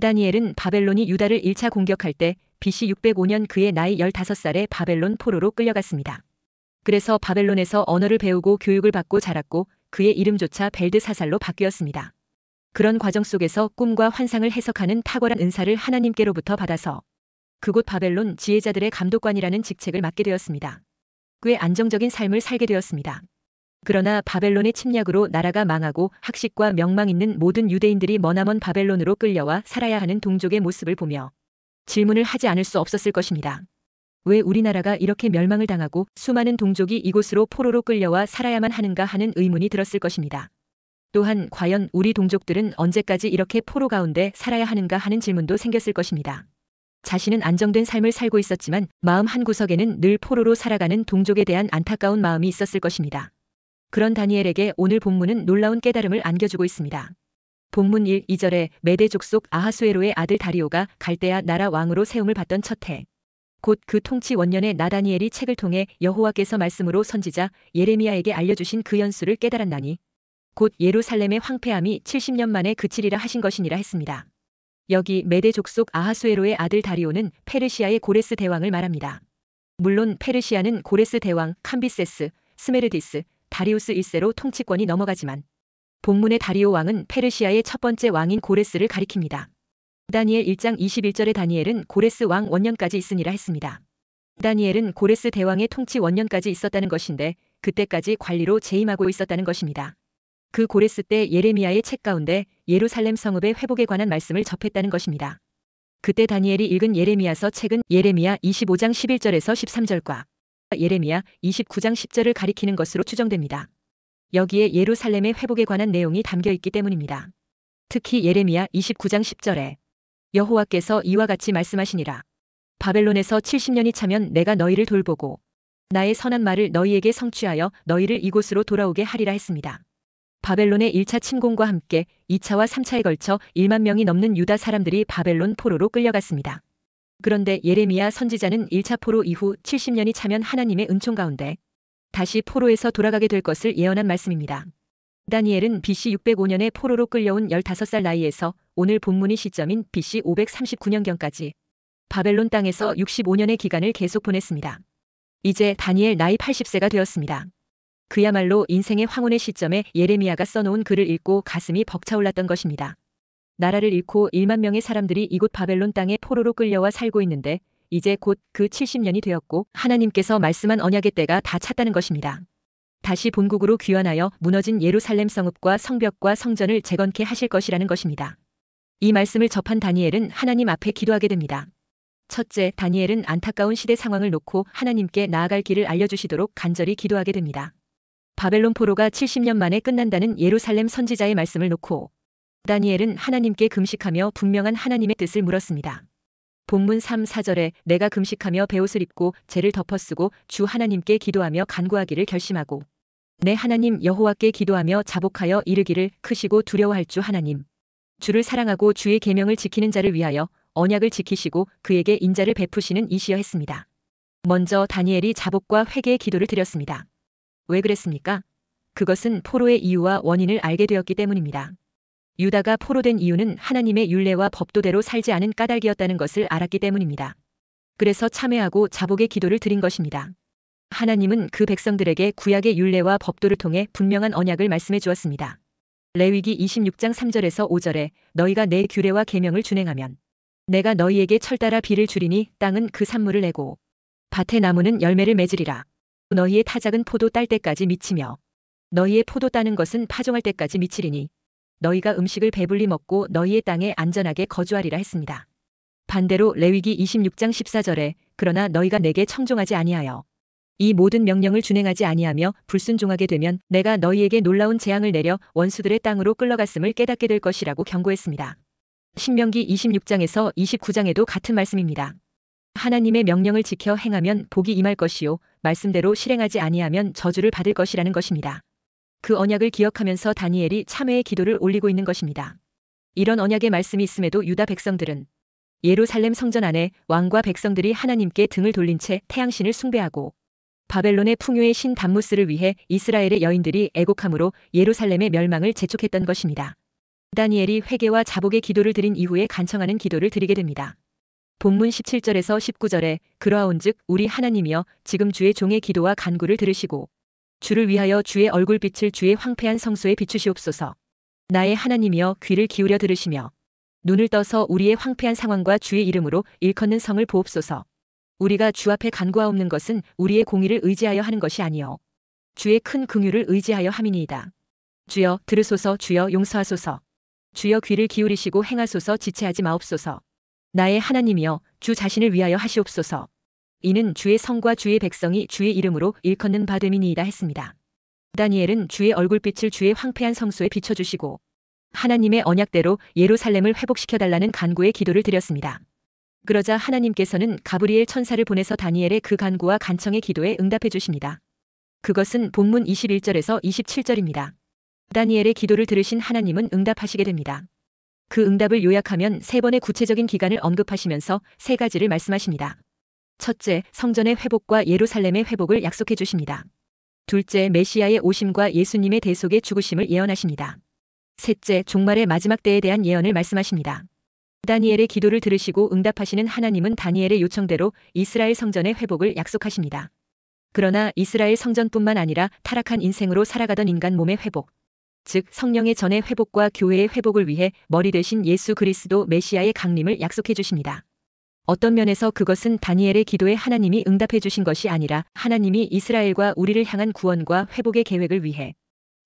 다니엘은 바벨론이 유다를 1차 공격할 때 BC 605년 그의 나이 15살에 바벨론 포로로 끌려갔습니다. 그래서 바벨론에서 언어를 배우고 교육을 받고 자랐고 그의 이름조차 벨드사살로 바뀌었습니다. 그런 과정 속에서 꿈과 환상을 해석하는 탁월한 은사를 하나님께로부터 받아서 그곳 바벨론 지혜자들의 감독관이라는 직책을 맡게 되었습니다. 꽤 안정적인 삶을 살게 되었습니다. 그러나 바벨론의 침략으로 나라가 망하고 학식과 명망 있는 모든 유대인들이 머나먼 바벨론으로 끌려와 살아야 하는 동족의 모습을 보며 질문을 하지 않을 수 없었을 것입니다. 왜 우리나라가 이렇게 멸망을 당하고 수많은 동족이 이곳으로 포로로 끌려와 살아야만 하는가 하는 의문이 들었을 것입니다. 또한 과연 우리 동족들은 언제까지 이렇게 포로 가운데 살아야 하는가 하는 질문도 생겼을 것입니다. 자신은 안정된 삶을 살고 있었지만 마음 한구석에는 늘 포로로 살아가는 동족에 대한 안타까운 마음이 있었을 것입니다. 그런 다니엘에게 오늘 본문은 놀라운 깨달음을 안겨주고 있습니다. 본문 1, 2절에 메대 족속 아하수에로의 아들 다리오가 갈대아 나라 왕으로 세움을 받던 첫 해, 곧 그 통치 원년에 나 다니엘이 책을 통해 여호와께서 말씀으로 선지자 예레미야에게 알려주신 그 연수를 깨달았나니 곧 예루살렘의 황폐함이 70년 만에 그치리라 하신 것이니라 했습니다. 여기 메대 족속 아하수에로의 아들 다리오는 페르시아의 고레스 대왕을 말합니다. 물론 페르시아는 고레스 대왕 캄비세스, 스메르디스, 다리우스 1세로 통치권이 넘어가지만 본문의 다리오 왕은 페르시아의 첫 번째 왕인 고레스를 가리킵니다. 다니엘 1장 21절에 다니엘은 고레스 왕 원년까지 있으니라 했습니다. 다니엘은 고레스 대왕의 통치 원년까지 있었다는 것인데 그때까지 관리로 재임하고 있었다는 것입니다. 그 고레스 때 예레미야의 책 가운데 예루살렘 성읍의 회복에 관한 말씀을 접했다는 것입니다. 그때 다니엘이 읽은 예레미야서 책은 예레미야 25장 11절에서 13절과 예레미야 29장 10절을 가리키는 것으로 추정됩니다. 여기에 예루살렘의 회복에 관한 내용이 담겨 있기 때문입니다. 특히 예레미야 29장 10절에 여호와께서 이와 같이 말씀하시니라. 바벨론에서 70년이 차면 내가 너희를 돌보고 나의 선한 말을 너희에게 성취하여 너희를 이곳으로 돌아오게 하리라 했습니다. 바벨론의 1차 침공과 함께 2차와 3차에 걸쳐 1만 명이 넘는 유다 사람들이 바벨론 포로로 끌려갔습니다. 그런데 예레미야 선지자는 1차 포로 이후 70년이 차면 하나님의 은총 가운데 다시 포로에서 돌아가게 될 것을 예언한 말씀입니다. 다니엘은 BC 605년에 포로로 끌려온 15살 나이에서 오늘 본문의 시점인 BC 539년경까지 바벨론 땅에서 65년의 기간을 계속 보냈습니다. 이제 다니엘 나이 80세가 되었습니다. 그야말로 인생의 황혼의 시점에 예레미야가 써놓은 글을 읽고 가슴이 벅차올랐던 것입니다. 나라를 잃고 1만 명의 사람들이 이곳 바벨론 땅에 포로로 끌려와 살고 있는데 이제 곧 그 70년이 되었고 하나님께서 말씀한 언약의 때가 다 찼다는 것입니다. 다시 본국으로 귀환하여 무너진 예루살렘 성읍과 성벽과 성전을 재건케 하실 것이라는 것입니다. 이 말씀을 접한 다니엘은 하나님 앞에 기도하게 됩니다. 첫째, 다니엘은 안타까운 시대 상황을 놓고 하나님께 나아갈 길을 알려주시도록 간절히 기도하게 됩니다. 바벨론 포로가 70년 만에 끝난다는 예루살렘 선지자의 말씀을 놓고 다니엘은 하나님께 금식하며 분명한 하나님의 뜻을 물었습니다. 본문 3, 4절에 내가 금식하며 베옷을 입고 죄를 덮어쓰고 주 하나님께 기도하며 간구하기를 결심하고 내 하나님 여호와께 기도하며 자복하여 이르기를 크시고 두려워할 주 하나님 주를 사랑하고 주의 계명을 지키는 자를 위하여 언약을 지키시고 그에게 인자를 베푸시는 이시여 했습니다. 먼저 다니엘이 자복과 회개의 기도를 드렸습니다. 왜 그랬습니까? 그것은 포로의 이유와 원인을 알게 되었기 때문입니다. 유다가 포로된 이유는 하나님의 율례와 법도대로 살지 않은 까닭이었다는 것을 알았기 때문입니다. 그래서 참회하고 자복의 기도를 드린 것입니다. 하나님은 그 백성들에게 구약의 율례와 법도를 통해 분명한 언약을 말씀해 주었습니다. 레위기 26장 3절에서 5절에 너희가 내 규례와 계명을 준행하면 내가 너희에게 철따라 비를 주리니 땅은 그 산물을 내고 밭의 나무는 열매를 맺으리라. 너희의 타작은 포도 딸 때까지 미치며 너희의 포도 따는 것은 파종할 때까지 미치리니 너희가 음식을 배불리 먹고 너희의 땅에 안전하게 거주하리라 했습니다. 반대로 레위기 26장 14절에 그러나 너희가 내게 청종하지 아니하여 이 모든 명령을 준행하지 아니하며 불순종하게 되면 내가 너희에게 놀라운 재앙을 내려 원수들의 땅으로 끌려갔음을 깨닫게 될 것이라고 경고했습니다. 신명기 26장에서 29장에도 같은 말씀입니다. 하나님의 명령을 지켜 행하면 복이 임할 것이요 말씀대로 실행하지 아니하면 저주를 받을 것이라는 것입니다. 그 언약을 기억하면서 다니엘이 참회의 기도를 올리고 있는 것입니다. 이런 언약의 말씀이 있음에도 유다 백성들은 예루살렘 성전 안에 왕과 백성들이 하나님께 등을 돌린 채 태양신을 숭배하고 바벨론의 풍요의 신 담무스를 위해 이스라엘의 여인들이 애곡함으로 예루살렘의 멸망을 재촉했던 것입니다. 다니엘이 회개와 자복의 기도를 드린 이후에 간청하는 기도를 드리게 됩니다. 본문 17절에서 19절에 그러하온즉 우리 하나님이여 지금 주의 종의 기도와 간구를 들으시고 주를 위하여 주의 얼굴빛을 주의 황폐한 성소에 비추시옵소서. 나의 하나님이여 귀를 기울여 들으시며 눈을 떠서 우리의 황폐한 상황과 주의 이름으로 일컫는 성을 보옵소서. 우리가 주 앞에 간구하옵는 것은 우리의 공의를 의지하여 하는 것이 아니요 주의 큰 긍휼을 의지하여 함이니이다. 주여 들으소서. 주여 용서하소서. 주여 귀를 기울이시고 행하소서. 지체하지 마옵소서. 나의 하나님이여 주 자신을 위하여 하시옵소서. 이는 주의 성과 주의 백성이 주의 이름으로 일컫는 바 됨이니이다 했습니다. 다니엘은 주의 얼굴빛을 주의 황폐한 성소에 비춰주시고 하나님의 언약대로 예루살렘을 회복시켜달라는 간구의 기도를 드렸습니다. 그러자 하나님께서는 가브리엘 천사를 보내서 다니엘의 그 간구와 간청의 기도에 응답해 주십니다. 그것은 본문 21절에서 27절입니다. 다니엘의 기도를 들으신 하나님은 응답하시게 됩니다. 그 응답을 요약하면 3번의 구체적인 기간을 언급하시면서 3가지를 말씀하십니다. 첫째, 성전의 회복과 예루살렘의 회복을 약속해 주십니다. 둘째, 메시아의 오심과 예수님의 대속의 죽으심을 예언하십니다. 셋째, 종말의 마지막 때에 대한 예언을 말씀하십니다. 다니엘의 기도를 들으시고 응답하시는 하나님은 다니엘의 요청대로 이스라엘 성전의 회복을 약속하십니다. 그러나 이스라엘 성전뿐만 아니라 타락한 인생으로 살아가던 인간 몸의 회복, 즉 성령의 전의 회복과 교회의 회복을 위해 머리 되신 예수 그리스도 메시아의 강림을 약속해 주십니다. 어떤 면에서 그것은 다니엘의 기도에 하나님이 응답해 주신 것이 아니라 하나님이 이스라엘과 우리를 향한 구원과 회복의 계획을 위해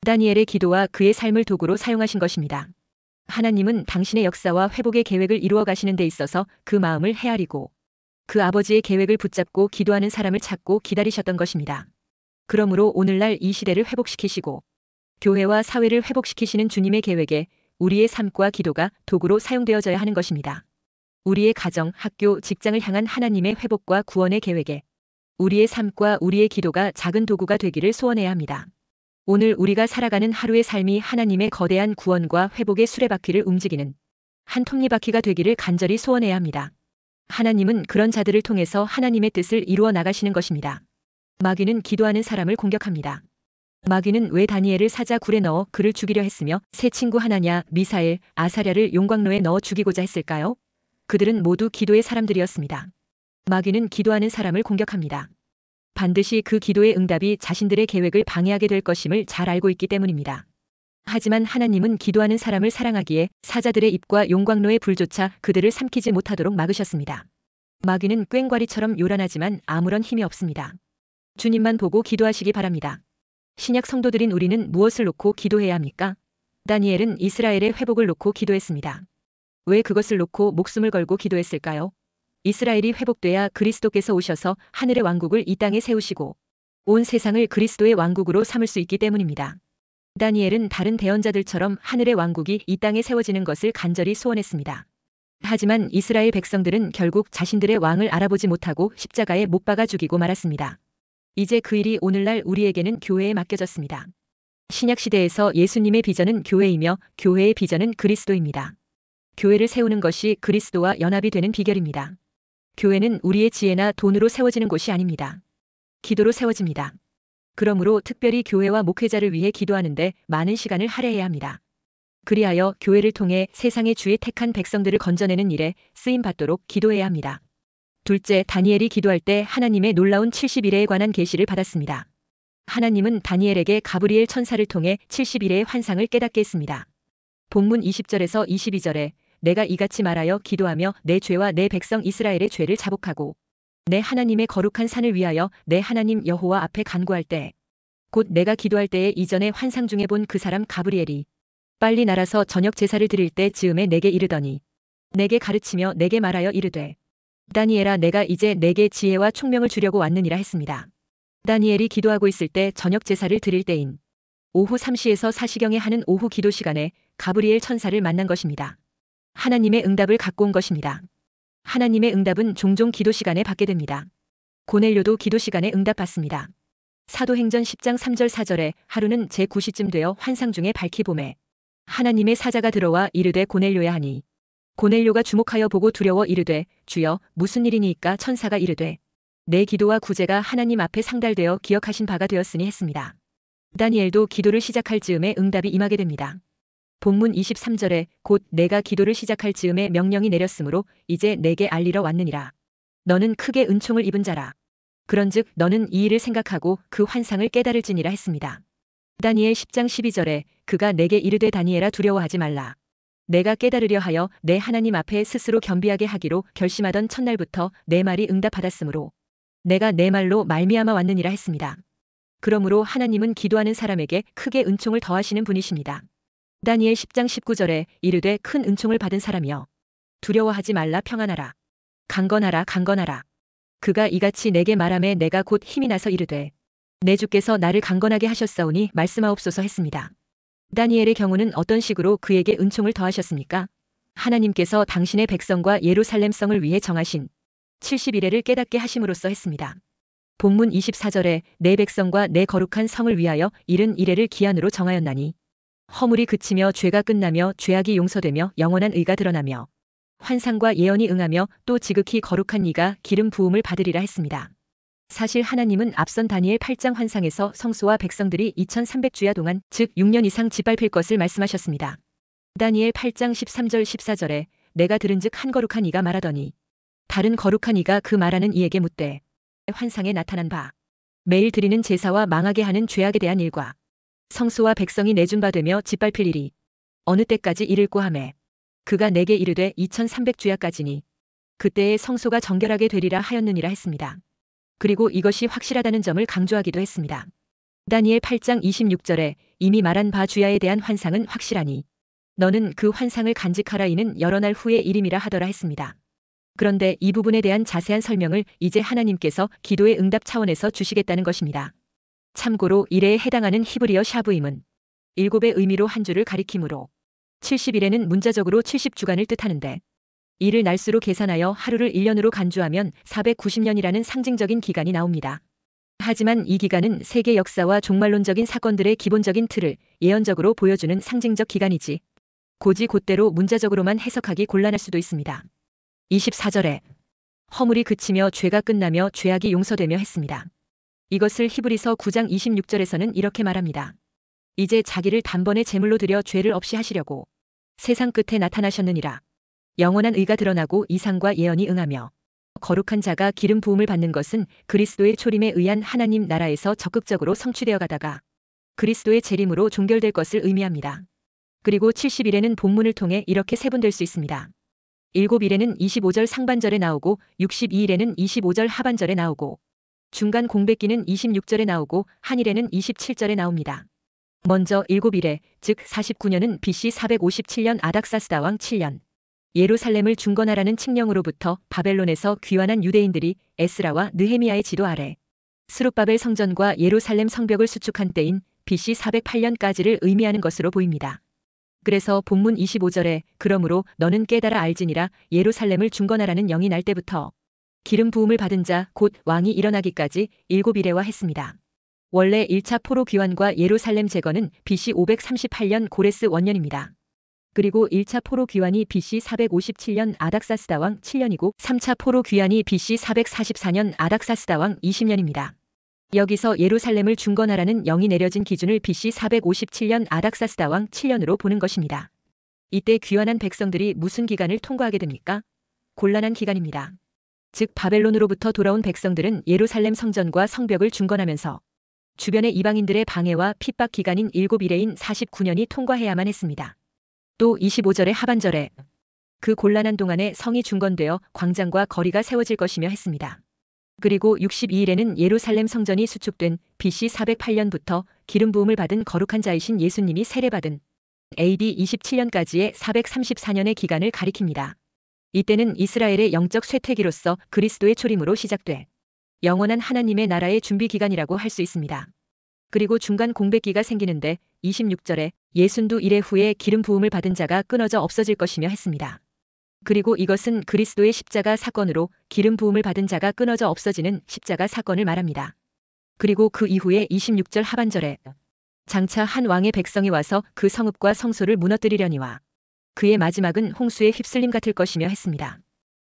다니엘의 기도와 그의 삶을 도구로 사용하신 것입니다. 하나님은 당신의 역사와 회복의 계획을 이루어 가시는 데 있어서 그 마음을 헤아리고 그 아버지의 계획을 붙잡고 기도하는 사람을 찾고 기다리셨던 것입니다. 그러므로 오늘날 이 시대를 회복시키시고 교회와 사회를 회복시키시는 주님의 계획에 우리의 삶과 기도가 도구로 사용되어져야 하는 것입니다. 우리의 가정, 학교, 직장을 향한 하나님의 회복과 구원의 계획에 우리의 삶과 우리의 기도가 작은 도구가 되기를 소원해야 합니다. 오늘 우리가 살아가는 하루의 삶이 하나님의 거대한 구원과 회복의 수레바퀴를 움직이는 한 톱니바퀴가 되기를 간절히 소원해야 합니다. 하나님은 그런 자들을 통해서 하나님의 뜻을 이루어 나가시는 것입니다. 마귀는 기도하는 사람을 공격합니다. 마귀는 왜 다니엘을 사자굴에 넣어 그를 죽이려 했으며 세 친구 하나냐, 미사엘, 아사랴를 용광로에 넣어 죽이고자 했을까요? 그들은 모두 기도의 사람들이었습니다. 마귀는 기도하는 사람을 공격합니다. 반드시 그 기도의 응답이 자신들의 계획을 방해하게 될 것임을 잘 알고 있기 때문입니다. 하지만 하나님은 기도하는 사람을 사랑하기에 사자들의 입과 용광로의 불조차 그들을 삼키지 못하도록 막으셨습니다. 마귀는 꽹과리처럼 요란하지만 아무런 힘이 없습니다. 주님만 보고 기도하시기 바랍니다. 신약 성도들인 우리는 무엇을 놓고 기도해야 합니까? 다니엘은 이스라엘의 회복을 놓고 기도했습니다. 왜 그것을 놓고 목숨을 걸고 기도했을까요? 이스라엘이 회복돼야 그리스도께서 오셔서 하늘의 왕국을 이 땅에 세우시고 온 세상을 그리스도의 왕국으로 삼을 수 있기 때문입니다. 다니엘은 다른 대언자들처럼 하늘의 왕국이 이 땅에 세워지는 것을 간절히 소원했습니다. 하지만 이스라엘 백성들은 결국 자신들의 왕을 알아보지 못하고 십자가에 못 박아 죽이고 말았습니다. 이제 그 일이 오늘날 우리에게는 교회에 맡겨졌습니다. 신약시대에서 예수님의 비전은 교회이며 교회의 비전은 그리스도입니다. 교회를 세우는 것이 그리스도와 연합이 되는 비결입니다. 교회는 우리의 지혜나 돈으로 세워지는 곳이 아닙니다. 기도로 세워집니다. 그러므로 특별히 교회와 목회자를 위해 기도하는데 많은 시간을 할애해야 합니다. 그리하여 교회를 통해 세상의 주의 택한 백성들을 건져내는 일에 쓰임받도록 기도해야 합니다. 둘째, 다니엘이 기도할 때 하나님의 놀라운 70일에 관한 계시를 받았습니다. 하나님은 다니엘에게 가브리엘 천사를 통해 70일의 환상을 깨닫게 했습니다. 본문 20절에서 22절에 내가 이같이 말하여 기도하며 내 죄와 내 백성 이스라엘의 죄를 자복하고 내 하나님의 거룩한 산을 위하여 내 하나님 여호와 앞에 간구할 때 곧 내가 기도할 때에 이전에 환상 중에 본 그 사람 가브리엘이 빨리 날아서 저녁 제사를 드릴 때 즈음에 내게 이르더니 내게 가르치며 내게 말하여 이르되 다니엘아 내가 이제 내게 지혜와 총명을 주려고 왔느니라 했습니다. 다니엘이 기도하고 있을 때 저녁 제사를 드릴 때인 오후 3시에서 4시경에 하는 오후 기도 시간에 가브리엘 천사를 만난 것입니다. 하나님의 응답을 갖고 온 것입니다. 하나님의 응답은 종종 기도 시간에 받게 됩니다. 고넬료도 기도 시간에 응답받습니다. 사도행전 10장 3절 4절에 하루는 제9시쯤 되어 환상 중에 밝히 보매 하나님의 사자가 들어와 이르되 고넬료야 하니 고넬료가 주목하여 보고 두려워 이르되 주여 무슨 일이니이까 천사가 이르되 내 기도와 구제가 하나님 앞에 상달되어 기억하신 바가 되었으니 했습니다. 다니엘도 기도를 시작할 즈음에 응답이 임하게 됩니다. 본문 23절에 곧 내가 기도를 시작할 즈음에 명령이 내렸으므로 이제 내게 알리러 왔느니라. 너는 크게 은총을 입은 자라. 그런즉 너는 이 일을 생각하고 그 환상을 깨달을지니라 했습니다. 다니엘 10장 12절에 그가 내게 이르되 다니엘아 두려워하지 말라. 내가 깨달으려 하여 내 하나님 앞에 스스로 겸비하게 하기로 결심하던 첫날부터 내 말이 응답받았으므로 내가 내 말로 말미암아 왔느니라 했습니다. 그러므로 하나님은 기도하는 사람에게 크게 은총을 더하시는 분이십니다. 다니엘 10장 19절에 이르되 큰 은총을 받은 사람이여 두려워하지 말라 평안하라. 강건하라 강건하라. 그가 이같이 내게 말하매 내가 곧 힘이 나서 이르되 내 주께서 나를 강건하게 하셨사오니 말씀하옵소서 했습니다. 다니엘의 경우는 어떤 식으로 그에게 은총을 더하셨습니까? 하나님께서 당신의 백성과 예루살렘 성을 위해 정하신 70일에를 깨닫게 하심으로써 했습니다. 본문 24절에 내 백성과 내 거룩한 성을 위하여 71회를 기한으로 정하였나니 허물이 그치며 죄가 끝나며 죄악이 용서되며 영원한 의가 드러나며 환상과 예언이 응하며 또 지극히 거룩한 이가 기름 부음을 받으리라 했습니다. 사실 하나님은 앞선 다니엘 8장 환상에서 성소와 백성들이 2300주야 동안 즉 6년 이상 짓밟힐 것을 말씀하셨습니다. 다니엘 8장 13절 14절에 내가 들은즉 한 거룩한 이가 말하더니 다른 거룩한 이가 그 말하는 이에게 묻되 환상에 나타난 바 매일 드리는 제사와 망하게 하는 죄악에 대한 일과 성소와 백성이 내준바되며 짓밟힐 일이 어느 때까지 이를꼬 하매 그가 내게 이르되 2300주야까지니 그때에 성소가 정결하게 되리라 하였느니라 했습니다. 그리고 이것이 확실하다는 점을 강조하기도 했습니다. 다니엘 8장 26절에 이미 말한 바 주야에 대한 환상은 확실하니 너는 그 환상을 간직하라 이는 여러 날 후의 일임이라 하더라 했습니다. 그런데 이 부분에 대한 자세한 설명을 이제 하나님께서 기도의 응답 차원에서 주시겠다는 것입니다. 참고로 이래에 해당하는 히브리어 샤브임은 7의 의미로 한 주를 가리키므로 70일에는 문자적으로 70주간을 뜻하는데 이를 날수로 계산하여 하루를 1년으로 간주하면 490년이라는 상징적인 기간이 나옵니다. 하지만 이 기간은 세계 역사와 종말론적인 사건들의 기본적인 틀을 예언적으로 보여주는 상징적 기간이지 곧대로 문자적으로만 해석하기 곤란할 수도 있습니다. 24절에 허물이 그치며 죄가 끝나며 죄악이 용서되며 했습니다. 이것을 히브리서 9장 26절에서는 이렇게 말합니다. 이제 자기를 단번에 제물로 드려 죄를 없이 하시려고 세상 끝에 나타나셨느니라. 영원한 의가 드러나고 이상과 예언이 응하며 거룩한 자가 기름 부음을 받는 것은 그리스도의 초림에 의한 하나님 나라에서 적극적으로 성취되어 가다가 그리스도의 재림으로 종결될 것을 의미합니다. 그리고 70일에는 본문을 통해 이렇게 세분될 수 있습니다. 7일에는 25절 상반절에 나오고 62일에는 25절 하반절에 나오고 중간 공백기는 26절에 나오고 한일에는 27절에 나옵니다. 먼저 7일에 즉 49년은 BC 457년 아닥사스다 왕 7년 예루살렘을 중건하라는 칙령으로부터 바벨론에서 귀환한 유대인들이 에스라와 느헤미야의 지도 아래 스룹바벨 성전과 예루살렘 성벽을 수축한 때인 BC 408년까지를 의미하는 것으로 보입니다. 그래서 본문 25절에 그러므로 너는 깨달아 알지니라 예루살렘을 중건하라는 영이 날 때부터 기름 부음을 받은 자 곧 왕이 일어나기까지 7일에와 했습니다. 원래 1차 포로 귀환과 예루살렘 재건은 BC 538년 고레스 원년입니다. 그리고 1차 포로 귀환이 BC 457년 아닥사스다 왕 7년이고 3차 포로 귀환이 BC 444년 아닥사스다 왕 20년입니다. 여기서 예루살렘을 중건하라는 영이 내려진 기준을 BC 457년 아닥사스다 왕 7년으로 보는 것입니다. 이때 귀환한 백성들이 무슨 기간을 통과하게 됩니까? 곤란한 기간입니다. 즉 바벨론으로부터 돌아온 백성들은 예루살렘 성전과 성벽을 중건하면서 주변의 이방인들의 방해와 핍박 기간인 7일에인 49년이 통과해야만 했습니다. 또 25절의 하반절에 그 곤란한 동안에 성이 중건되어 광장과 거리가 세워질 것이며 했습니다. 그리고 62일에는 예루살렘 성전이 수축된 BC 408년부터 기름 부음을 받은 거룩한 자이신 예수님이 세례받은 AD 27년까지의 434년의 기간을 가리킵니다. 이때는 이스라엘의 영적 쇠퇴기로서 그리스도의 초림으로 시작돼 영원한 하나님의 나라의 준비 기간이라고 할 수 있습니다. 그리고 중간 공백기가 생기는데 26절에 예순두 일해 후에 기름 부음을 받은 자가 끊어져 없어질 것이며 했습니다. 그리고 이것은 그리스도의 십자가 사건으로 기름 부음을 받은 자가 끊어져 없어지는 십자가 사건을 말합니다. 그리고 그 이후에 26절 하반절에 장차 한 왕의 백성이 와서 그 성읍과 성소를 무너뜨리려니와 그의 마지막은 홍수에 휩쓸림 같을 것이며 했습니다.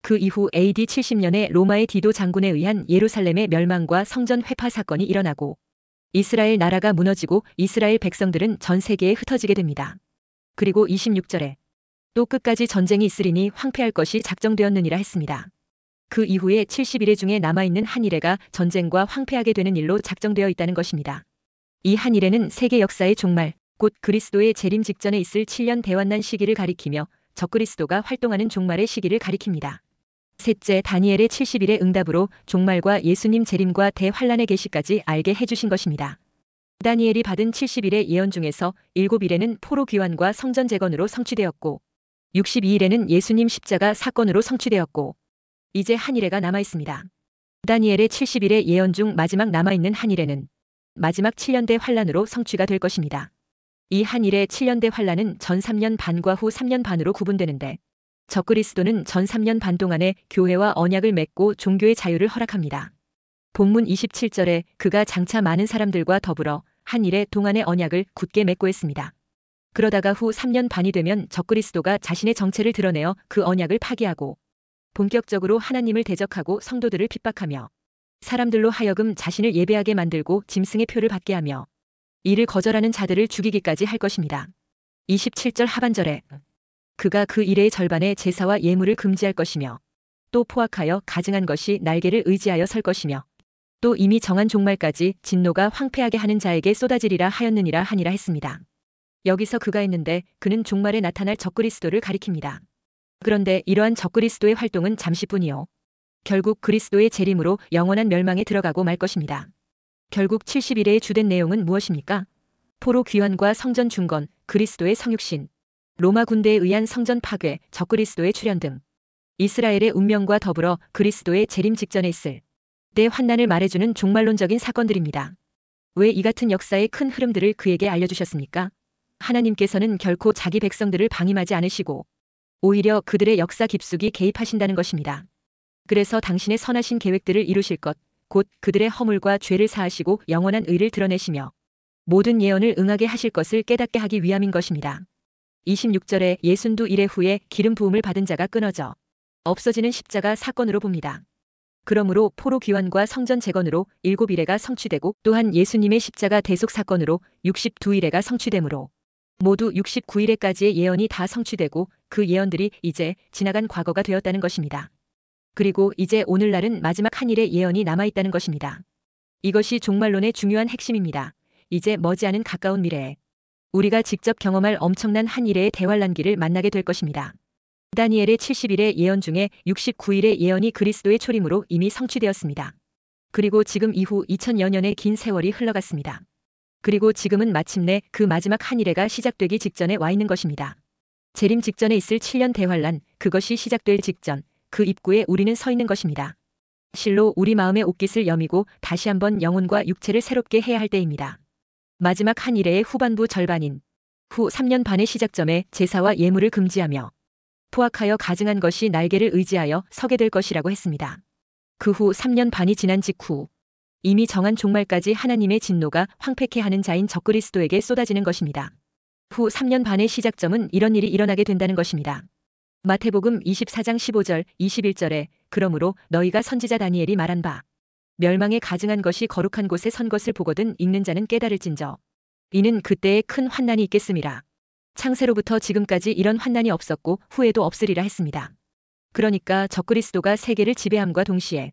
그 이후 AD 70년에 로마의 디도 장군에 의한 예루살렘의 멸망과 성전 회파 사건이 일어나고 이스라엘 나라가 무너지고 이스라엘 백성들은 전 세계에 흩어지게 됩니다. 그리고 26절에 또 끝까지 전쟁이 있으리니 황폐할 것이 작정되었느니라 했습니다. 그 이후에 70일의 중에 남아있는 한 일회가 전쟁과 황폐하게 되는 일로 작정되어 있다는 것입니다. 이 한 일회는 세계 역사의 종말, 곧 그리스도의 재림 직전에 있을 7년 대환난 시기를 가리키며 적그리스도가 활동하는 종말의 시기를 가리킵니다. 셋째, 다니엘의 70일의 응답으로 종말과 예수님 재림과 대환란의 계시까지 알게 해주신 것입니다. 다니엘이 받은 70일의 예언 중에서 7일에는 포로 귀환과 성전 재건으로 성취되었고 62일에는 예수님 십자가 사건으로 성취되었고 이제 한 일회가 남아있습니다. 다니엘의 70일의 예언 중 마지막 남아있는 한 일회는 마지막 7년대 환란으로 성취가 될 것입니다. 이 한 일의 7년대 환란은 전 3년 반과 후 3년 반으로 구분되는데 적그리스도는 전 3년 반 동안에 교회와 언약을 맺고 종교의 자유를 허락합니다. 본문 27절에 그가 장차 많은 사람들과 더불어 한 일의 동안의 언약을 굳게 맺고 했습니다. 그러다가 후 3년 반이 되면 적그리스도가 자신의 정체를 드러내어 그 언약을 파기하고 본격적으로 하나님을 대적하고 성도들을 핍박하며 사람들로 하여금 자신을 예배하게 만들고 짐승의 표를 받게 하며 이를 거절하는 자들을 죽이기까지 할 것입니다. 27절 하반절에 그가 그 일의 절반의 제사와 예물을 금지할 것이며 또 포악하여 가증한 것이 날개를 의지하여 설 것이며 또 이미 정한 종말까지 진노가 황폐하게 하는 자에게 쏟아지리라 하였느니라 하니라 했습니다. 여기서 그가 있는데 그는 종말에 나타날 적그리스도를 가리킵니다. 그런데 이러한 적그리스도의 활동은 잠시뿐이요. 결국 그리스도의 재림으로 영원한 멸망에 들어가고 말 것입니다. 결국 70일의 주된 내용은 무엇입니까? 포로 귀환과 성전 중건, 그리스도의 성육신, 로마 군대에 의한 성전 파괴, 적그리스도의 출현 등 이스라엘의 운명과 더불어 그리스도의 재림 직전에 있을 대환난을 말해주는 종말론적인 사건들입니다. 왜 이 같은 역사의 큰 흐름들을 그에게 알려주셨습니까? 하나님께서는 결코 자기 백성들을 방임하지 않으시고 오히려 그들의 역사 깊숙이 개입하신다는 것입니다. 그래서 당신의 선하신 계획들을 이루실 것, 곧 그들의 허물과 죄를 사하시고 영원한 의를 드러내시며 모든 예언을 응하게 하실 것을 깨닫게 하기 위함인 것입니다. 26절에 62일의 후에 기름 부음을 받은 자가 끊어져 없어지는 십자가 사건으로 봅니다. 그러므로 포로 귀환과 성전 재건으로 7일회가 성취되고 또한 예수님의 십자가 대속 사건으로 62일회가 성취되므로 모두 69일회까지의 예언이 다 성취되고 그 예언들이 이제 지나간 과거가 되었다는 것입니다. 그리고 이제 오늘날은 마지막 한 일의 예언이 남아있다는 것입니다. 이것이 종말론의 중요한 핵심입니다. 이제 머지않은 가까운 미래에 우리가 직접 경험할 엄청난 한 일의 대환란기를 만나게 될 것입니다. 다니엘의 70일의 예언 중에 69일의 예언이 그리스도의 초림으로 이미 성취되었습니다. 그리고 지금 이후 2000여 년의 긴 세월이 흘러갔습니다. 그리고 지금은 마침내 그 마지막 한 일회가 시작되기 직전에 와 있는 것입니다. 재림 직전에 있을 7년 대환란, 그것이 시작될 직전, 그 입구에 우리는 서 있는 것입니다. 실로 우리 마음의 옷깃을 여미고 다시 한번 영혼과 육체를 새롭게 해야 할 때입니다. 마지막 한 일회의 후반부 절반인 후 3년 반의 시작점에 제사와 예물을 금지하며 포악하여 가증한 것이 날개를 의지하여 서게 될 것이라고 했습니다. 그 후 3년 반이 지난 직후 이미 정한 종말까지 하나님의 진노가 황폐케 하는 자인 적그리스도에게 쏟아지는 것입니다. 후 3년 반의 시작점은 이런 일이 일어나게 된다는 것입니다. 마태복음 24장 15절, 21절에 그러므로 너희가 선지자 다니엘이 말한 바 멸망에 가증한 것이 거룩한 곳에 선 것을 보거든 읽는 자는 깨달을진저 이는 그때에 큰 환난이 있겠음이라. 창세로부터 지금까지 이런 환난이 없었고 후에도 없으리라 했습니다. 그러니까 적그리스도가 세계를 지배함과 동시에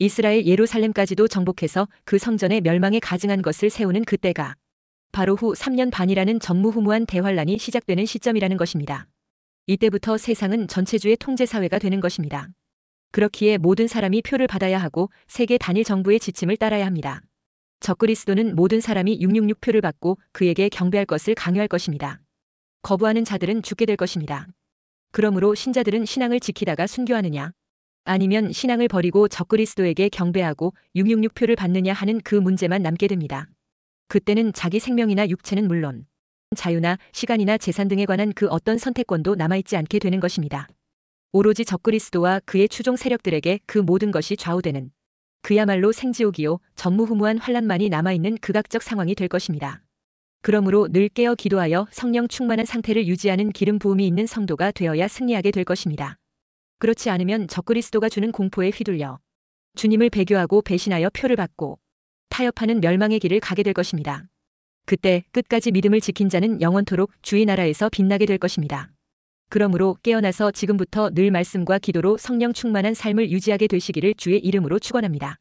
이스라엘 예루살렘까지도 정복해서 그 성전에 멸망에 가증한 것을 세우는 그때가 바로 후 3년 반이라는 전무후무한 대환란이 시작되는 시점이라는 것입니다. 이때부터 세상은 전체주의 통제사회가 되는 것입니다. 그렇기에 모든 사람이 표를 받아야 하고 세계 단일 정부의 지침을 따라야 합니다. 적그리스도는 모든 사람이 666표를 받고 그에게 경배할 것을 강요할 것입니다. 거부하는 자들은 죽게 될 것입니다. 그러므로 신자들은 신앙을 지키다가 순교하느냐 아니면 신앙을 버리고 적그리스도에게 경배하고 666표를 받느냐 하는 그 문제만 남게 됩니다. 그때는 자기 생명이나 육체는 물론 자유나 시간이나 재산 등에 관한 그 어떤 선택권도 남아있지 않게 되는 것입니다. 오로지 적그리스도와 그의 추종 세력들에게 그 모든 것이 좌우되는 그야말로 생지옥이요 전무후무한 환란만이 남아있는 극악적 상황이 될 것입니다. 그러므로 늘 깨어 기도하여 성령 충만한 상태를 유지하는 기름 부음이 있는 성도가 되어야 승리하게 될 것입니다. 그렇지 않으면 적그리스도가 주는 공포에 휘둘려 주님을 배교하고 배신하여 표를 받고 타협하는 멸망의 길을 가게 될 것입니다. 그때 끝까지 믿음을 지킨 자는 영원토록 주의 나라에서 빛나게 될 것입니다. 그러므로 깨어나서 지금부터 늘 말씀과 기도로 성령 충만한 삶을 유지하게 되시기를 주의 이름으로 축원합니다.